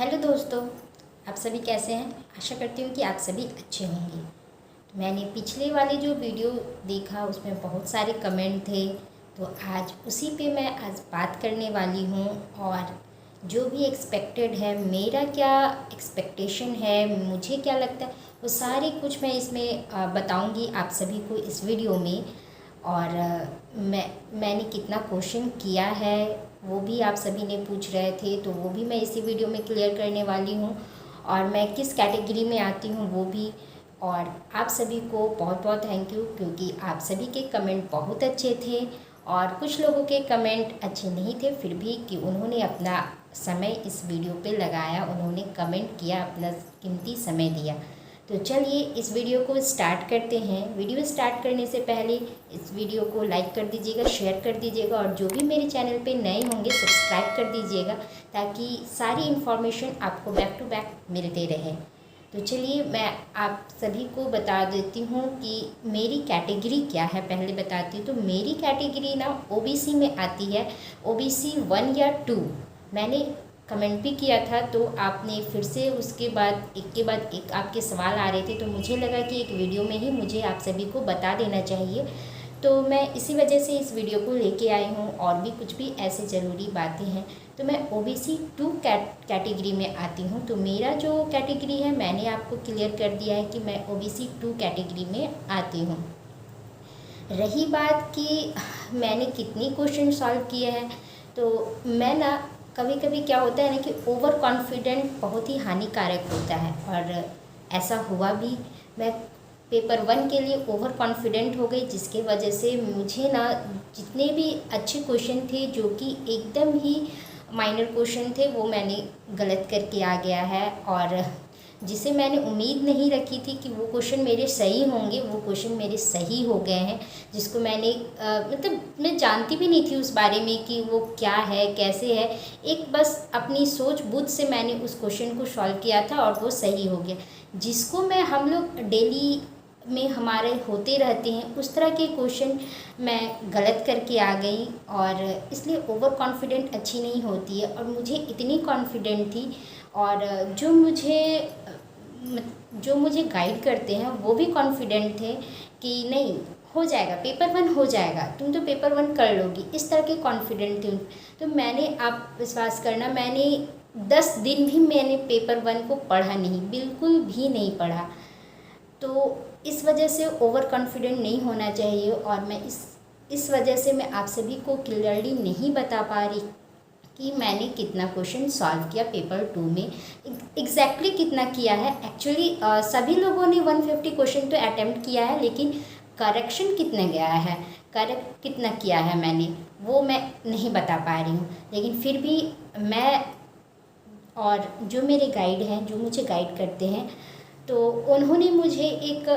Hello दोस्तों, आप सभी कैसे हैं। आशा करती हूँ कि आप सभी अच्छे होंगे। तो मैंने पिछले वाले जो वीडियो देखा उसमें बहुत सारे कमेंट थे, तो आज उसी पे मैं आज बात करने वाली हूँ। और जो भी एक्सपेक्टेड है, मेरा क्या एक्सपेक्टेशन है, मुझे क्या लगता है, वो सारी कुछ मैं इसमें बताऊँगी आप सभी को इस वीडियो में। और मैंने कितना क्वेश्चन किया है वो भी आप सभी ने पूछ रहे थे, तो वो भी मैं इसी वीडियो में क्लियर करने वाली हूँ। और मैं किस कैटेगरी में आती हूँ वो भी। और आप सभी को बहुत बहुत थैंक यू, क्योंकि आप सभी के कमेंट बहुत अच्छे थे। और कुछ लोगों के कमेंट अच्छे नहीं थे, फिर भी कि उन्होंने अपना समय इस वीडियो पे लगाया, उन्होंने कमेंट किया, अपना कीमती समय दिया। तो चलिए इस वीडियो को स्टार्ट करते हैं। वीडियो स्टार्ट करने से पहले इस वीडियो को लाइक कर दीजिएगा, शेयर कर दीजिएगा, और जो भी मेरे चैनल पे नए होंगे सब्सक्राइब कर दीजिएगा, ताकि सारी इन्फॉर्मेशन आपको बैक टू बैक मिलते रहे। तो चलिए मैं आप सभी को बता देती हूँ कि मेरी कैटेगरी क्या है। पहले बताती हूँ, तो मेरी कैटेगरी ना ओबीसी में आती है, ओबीसी 1 या 2। मैंने कमेंट भी किया था, तो आपने फिर से उसके बाद एक के बाद एक आपके सवाल आ रहे थे, तो मुझे लगा कि एक वीडियो में ही मुझे आप सभी को बता देना चाहिए। तो मैं इसी वजह से इस वीडियो को लेके आई हूँ। और भी कुछ भी ऐसे ज़रूरी बातें हैं, तो मैं ओबीसी 2 कैटेगरी में आती हूँ। तो मेरा जो कैटेगरी है मैंने आपको क्लियर कर दिया है कि मैं ओबीसी 2 कैटेगरी में आती हूँ। रही बात कि मैंने कितनी क्वेश्चन सॉल्व किए हैं, तो मैं ना कभी कभी क्या होता है ना कि ओवर कॉन्फिडेंट बहुत ही हानिकारक होता है, और ऐसा हुआ भी। मैं पेपर 1 के लिए ओवर कॉन्फिडेंट हो गई, जिसके वजह से मुझे ना जितने भी अच्छे क्वेश्चन थे जो कि एकदम ही माइनर क्वेश्चन थे वो मैंने गलत करके आ गया है। और जिसे मैंने उम्मीद नहीं रखी थी कि वो क्वेश्चन मेरे सही होंगे, वो क्वेश्चन मेरे सही हो गए हैं। जिसको मैंने मतलब मैं जानती भी नहीं थी उस बारे में कि वो क्या है, कैसे है। एक बस अपनी सोच बूझ से मैंने उस क्वेश्चन को सॉल्व किया था और वो सही हो गया। जिसको मैं हम लोग डेली में हमारे होते रहते हैं, उस तरह के क्वेश्चन मैं गलत करके आ गई। और इसलिए ओवर कॉन्फिडेंट अच्छी नहीं होती है, और मुझे इतनी कॉन्फिडेंट थी। और जो मुझे गाइड करते हैं वो भी कॉन्फिडेंट थे कि नहीं, हो जाएगा, पेपर 1 हो जाएगा, तुम तो पेपर 1 कर लोगी, इस तरह के कॉन्फिडेंट थे। तो मैंने, आप विश्वास करना, मैंने 10 दिन भी मैंने पेपर 1 को पढ़ा नहीं, बिल्कुल भी नहीं पढ़ा। तो इस वजह से ओवर कॉन्फिडेंट नहीं होना चाहिए। और मैं इस वजह से मैं आप सभी को क्लियरली नहीं बता पा रही कि मैंने कितना क्वेश्चन सॉल्व किया पेपर 2 में, एग्जैक्टली कितना किया है। एक्चुअली सभी लोगों ने 150 क्वेश्चन तो अटेम्प्ट किया है, लेकिन करेक्शन कितने गया है, करेक्ट कितना किया है मैंने, वो मैं नहीं बता पा रही हूँ। लेकिन फिर भी मैं, और जो मेरे गाइड हैं, जो मुझे गाइड करते हैं, तो उन्होंने मुझे एक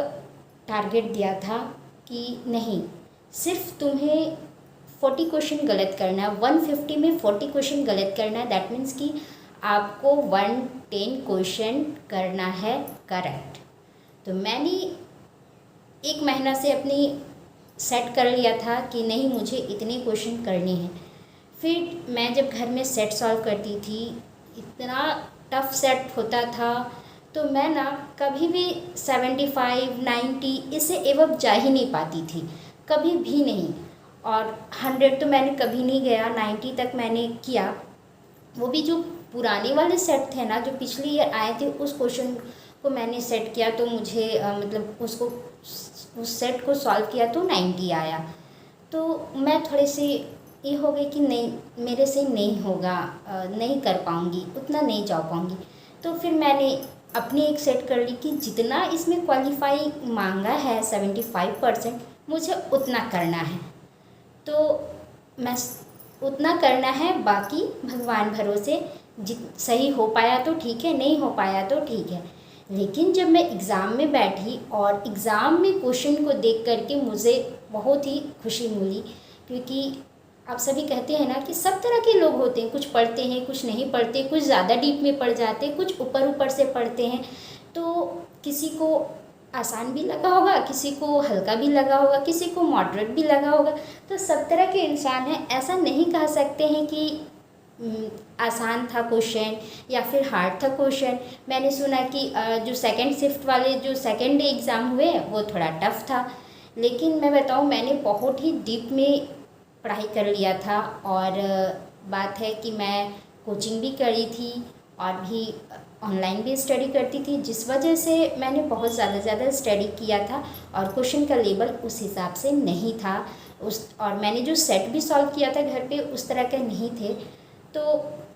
टारगेट दिया था कि नहीं, सिर्फ तुम्हें 40 क्वेश्चन गलत करना है, 150 में 40 क्वेश्चन गलत करना है। दैट मीन्स कि आपको 110 क्वेश्चन करना है करेक्ट। तो मैंने एक महीना से अपनी सेट कर लिया था कि नहीं, मुझे इतने क्वेश्चन करने हैं। फिर मैं जब घर में सेट सॉल्व करती थी, इतना टफ सेट होता था, तो मैं ना कभी भी 75 90 इससे एवब जा ही नहीं पाती थी, कभी भी नहीं। और 100 तो मैंने कभी नहीं गया, 90 तक मैंने किया। वो भी जो पुराने वाले सेट थे ना, जो पिछले ईयर आए थे, उस क्वेश्चन को मैंने सेट किया, तो मुझे मतलब उसको, उस सेट को सॉल्व किया तो 90 आया। तो मैं थोड़े से ये हो गई कि नहीं, मेरे से नहीं होगा, नहीं कर पाऊँगी, उतना नहीं जा पाऊँगी। तो फिर मैंने अपनी एक सेट कर ली कि जितना इसमें क्वालिफाई मांगा है 75%, मुझे उतना करना है। तो मैं उतना करना है, बाकी भगवान भरोसे, सही हो पाया तो ठीक है, नहीं हो पाया तो ठीक है। लेकिन जब मैं एग्ज़ाम में बैठी और एग्ज़ाम में क्वेश्चन को देख करके मुझे बहुत ही खुशी मिली, क्योंकि आप सभी कहते हैं ना कि सब तरह के लोग होते हैं, कुछ पढ़ते हैं, कुछ नहीं पढ़ते, कुछ ज़्यादा डीप में पढ़ जाते हैं, कुछ ऊपर ऊपर से पढ़ते हैं। तो किसी को आसान भी लगा होगा, किसी को हल्का भी लगा होगा, किसी को मॉडरेट भी लगा होगा। तो सब तरह के इंसान हैं, ऐसा नहीं कह सकते हैं कि आसान था क्वेश्चन या फिर हार्ड था क्वेश्चन। मैंने सुना कि जो सेकंड शिफ्ट वाले जो सेकंड डे एग्ज़ाम हुए वो थोड़ा टफ था, लेकिन मैं बताऊँ मैंने बहुत ही डीप में पढ़ाई कर लिया था। और बात है कि मैं कोचिंग भी करी थी और भी ऑनलाइन भी स्टडी करती थी, जिस वजह से मैंने बहुत ज़्यादा स्टडी किया था और क्वेश्चन का लेवल उस हिसाब से नहीं था और मैंने जो सेट भी सॉल्व किया था घर पे उस तरह के नहीं थे, तो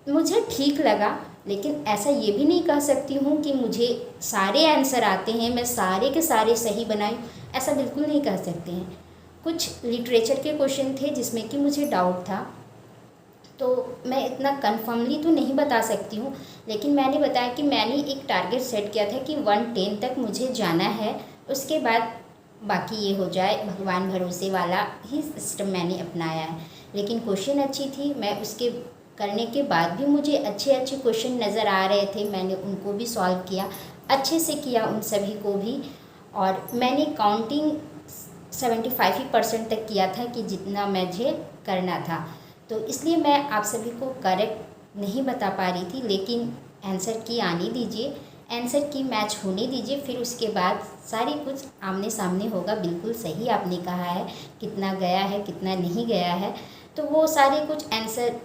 मुझे ठीक लगा। लेकिन ऐसा ये भी नहीं कह सकती हूँ कि मुझे सारे आंसर आते हैं, मैं सारे के सारे सही बनाई, ऐसा बिल्कुल नहीं कह सकते हैं। कुछ लिटरेचर के क्वेश्चन थे जिसमें कि मुझे डाउट था, तो मैं इतना कन्फर्मली तो नहीं बता सकती हूँ, लेकिन मैंने बताया कि मैंने एक टारगेट सेट किया था कि 110 तक मुझे जाना है, उसके बाद बाकी ये हो जाए, भगवान भरोसे वाला ही सिस्टम मैंने अपनाया है। लेकिन क्वेश्चन अच्छी थी, मैं उसके करने के बाद भी मुझे अच्छे अच्छे क्वेश्चन नज़र आ रहे थे, मैंने उनको भी सॉल्व किया, अच्छे से किया उन सभी को भी। और मैंने काउंटिंग 75% तक किया था कि जितना मुझे करना था, तो इसलिए मैं आप सभी को करेक्ट नहीं बता पा रही थी। लेकिन आंसर की आने दीजिए, आंसर की मैच होने दीजिए, फिर उसके बाद सारी कुछ आमने सामने होगा। बिल्कुल सही आपने कहा है, कितना गया है कितना नहीं गया है, तो वो सारे कुछ आंसर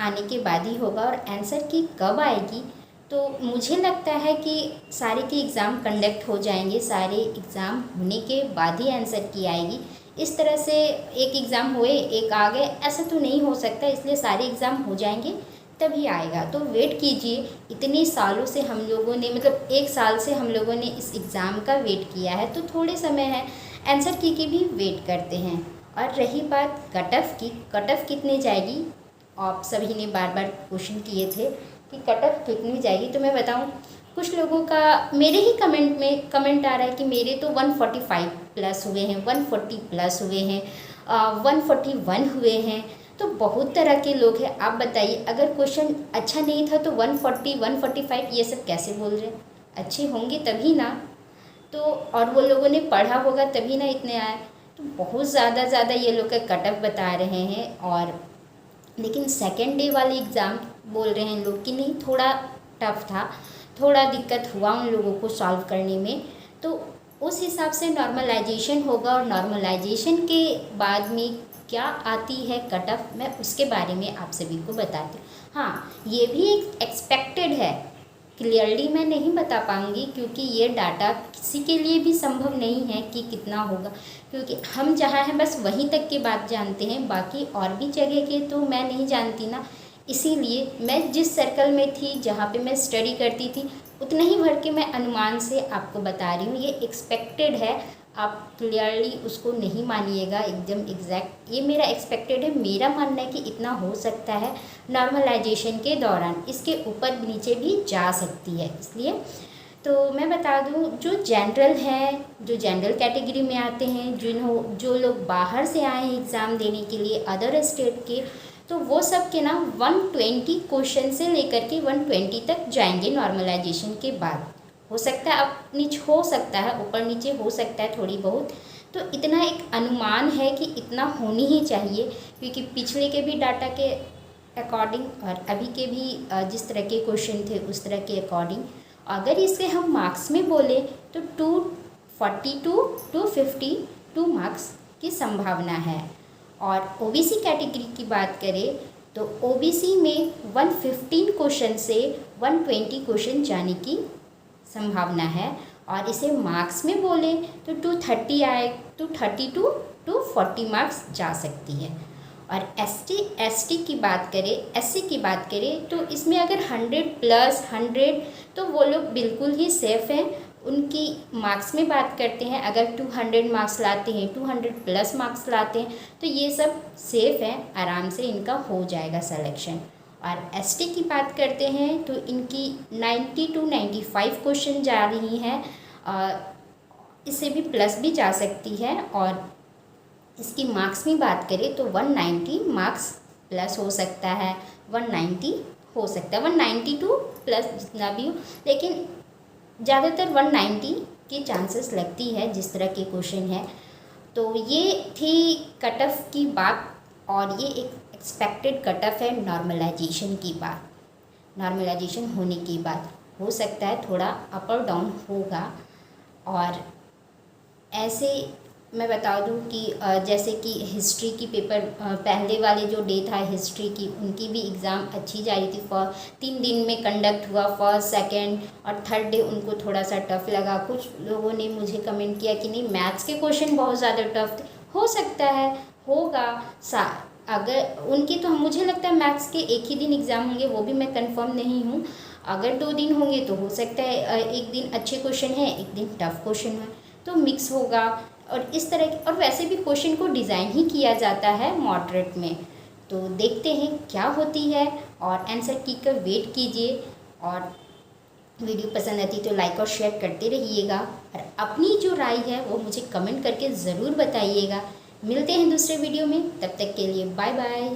आने के बाद ही होगा। और आंसर की कब आएगी, तो मुझे लगता है कि सारे के एग्ज़ाम कंडक्ट हो जाएंगे, सारे एग्ज़ाम होने के बाद ही आंसर की आएगी। इस तरह से एक एग्ज़ाम हुए एक आ गए, ऐसा तो नहीं हो सकता, इसलिए सारे एग्ज़ाम हो जाएंगे तभी आएगा। तो वेट कीजिए, इतने सालों से हम लोगों ने, मतलब 1 साल से हम लोगों ने इस एग्ज़ाम का वेट किया है, तो थोड़े समय है, आंसर की भी वेट करते हैं। और रही बात कट ऑफ की, कट ऑफ कितने जाएगी, आप सभी ने बार बार क्वेश्चन किए थे कि कट ऑफ कितनी जाएगी, तो मैं बताऊं, कुछ लोगों का मेरे ही कमेंट में कमेंट आ रहा है कि मेरे तो 145 प्लस हुए हैं, 140 प्लस हुए हैं, 141 हुए हैं। तो बहुत तरह के लोग हैं, आप बताइए, अगर क्वेश्चन अच्छा नहीं था तो 140 145 ये सब कैसे बोल रहे हैं? अच्छे होंगे तभी ना, तो और वो लोगों ने पढ़ा होगा तभी ना इतने आए। तो बहुत ज़्यादा ये लोग का कट ऑफ बता रहे हैं। और लेकिन सेकेंड डे वाले एग्ज़ाम बोल रहे हैं लोग कि नहीं, थोड़ा टफ था, थोड़ा दिक्कत हुआ उन लोगों को सॉल्व करने में, तो उस हिसाब से नॉर्मलाइजेशन होगा। और नॉर्मलाइजेशन के बाद में क्या आती है कट ऑफ, मैं उसके बारे में आप सभी को बताती हूँ। हाँ, ये भी एक एक्सपेक्टेड है, क्लियरली मैं नहीं बता पाऊँगी क्योंकि ये डाटा किसी के लिए भी संभव नहीं है कि कितना होगा, क्योंकि हम जहाँ हैं बस वहीं तक की बात जानते हैं, बाकी और भी जगह के तो मैं नहीं जानती ना। इसीलिए मैं जिस सर्कल में थी, जहाँ पे मैं स्टडी करती थी, उतना ही भर के मैं अनुमान से आपको बता रही हूँ। ये एक्सपेक्टेड है, आप क्लियरली उसको नहीं मानिएगा एकदम एग्जैक्ट, ये मेरा एक्सपेक्टेड है, मेरा मानना है कि इतना हो सकता है नॉर्मलाइजेशन के दौरान, इसके ऊपर नीचे भी जा सकती है। इसलिए तो मैं बता दूं, जो जनरल हैं, जो जनरल कैटेगरी में आते हैं, जो लोग बाहर से आए हैं एग्ज़ाम देने के लिए अदर स्टेट के, तो वो सब के ना 120 क्वेश्चन से लेकर के 120 तक जाएंगे नॉर्मलाइजेशन के बाद। हो सकता है अप नीचे हो सकता है, ऊपर नीचे हो सकता है थोड़ी बहुत, तो इतना एक अनुमान है कि इतना होनी ही चाहिए, क्योंकि पिछले के भी डाटा के अकॉर्डिंग और अभी के भी जिस तरह के क्वेश्चन थे उस तरह के अकॉर्डिंग, अगर इसे हम मार्क्स में बोले तो 242 252 मार्क्स की संभावना है। और ओबीसी कैटेगरी की बात करें तो ओबीसी में 115 क्वेश्चन से 120 क्वेश्चन जाने की संभावना है। और इसे मार्क्स में बोले तो 230 आए, 232 240 मार्क्स जा सकती है। और एसटी की बात करें, एससी की बात करें तो इसमें अगर 100 प्लस 100 तो वो लोग बिल्कुल ही सेफ़ हैं। उनकी मार्क्स में बात करते हैं, अगर 200 मार्क्स लाते हैं, 200 प्लस मार्क्स लाते हैं तो ये सब सेफ़ है, आराम से इनका हो जाएगा सिलेक्शन। और एसटी की बात करते हैं तो इनकी 90 to 95 क्वेश्चन जा रही हैं, इससे भी प्लस भी जा सकती है। और इसकी मार्क्स में बात करें तो 190 मार्क्स प्लस हो सकता है, 190 हो सकता है, 192 प्लस जितना भी हो, लेकिन ज़्यादातर 190 के चांसेस लगती है जिस तरह के क्वेश्चन है। तो ये थी कट ऑफ की बात, और ये एक एक्सपेक्टेड कट ऑफ है नॉर्मलाइजेशन की बात, नॉर्मलाइजेशन होने के बाद हो सकता है थोड़ा अप और डाउन होगा। और ऐसे मैं बता दूं कि जैसे कि हिस्ट्री की पेपर पहले वाले जो डे था हिस्ट्री की, उनकी भी एग्ज़ाम अच्छी जा रही थी। 3 दिन में कंडक्ट हुआ, फर्स्ट सेकंड और थर्ड डे उनको थोड़ा सा टफ लगा। कुछ लोगों ने मुझे कमेंट किया कि नहीं मैथ्स के क्वेश्चन बहुत ज़्यादा टफ थे। हो सकता है, होगा अगर उनकी, तो मुझे लगता है मैथ्स के एक ही दिन एग्ज़ाम होंगे, वो भी मैं कंफर्म नहीं हूँ। अगर 2 दिन होंगे तो हो सकता है एक दिन अच्छे क्वेश्चन है, एक दिन टफ क्वेश्चन है, तो मिक्स होगा। और इस तरह के, और वैसे भी क्वेश्चन को डिज़ाइन ही किया जाता है मॉडरेट में। तो देखते हैं क्या होती है और आंसर की का वेट कीजिए। और वीडियो पसंद आती तो लाइक और शेयर करते रहिएगा और अपनी जो राय है वो मुझे कमेंट करके ज़रूर बताइएगा। मिलते हैं दूसरे वीडियो में, तब तक के लिए बाय बाय।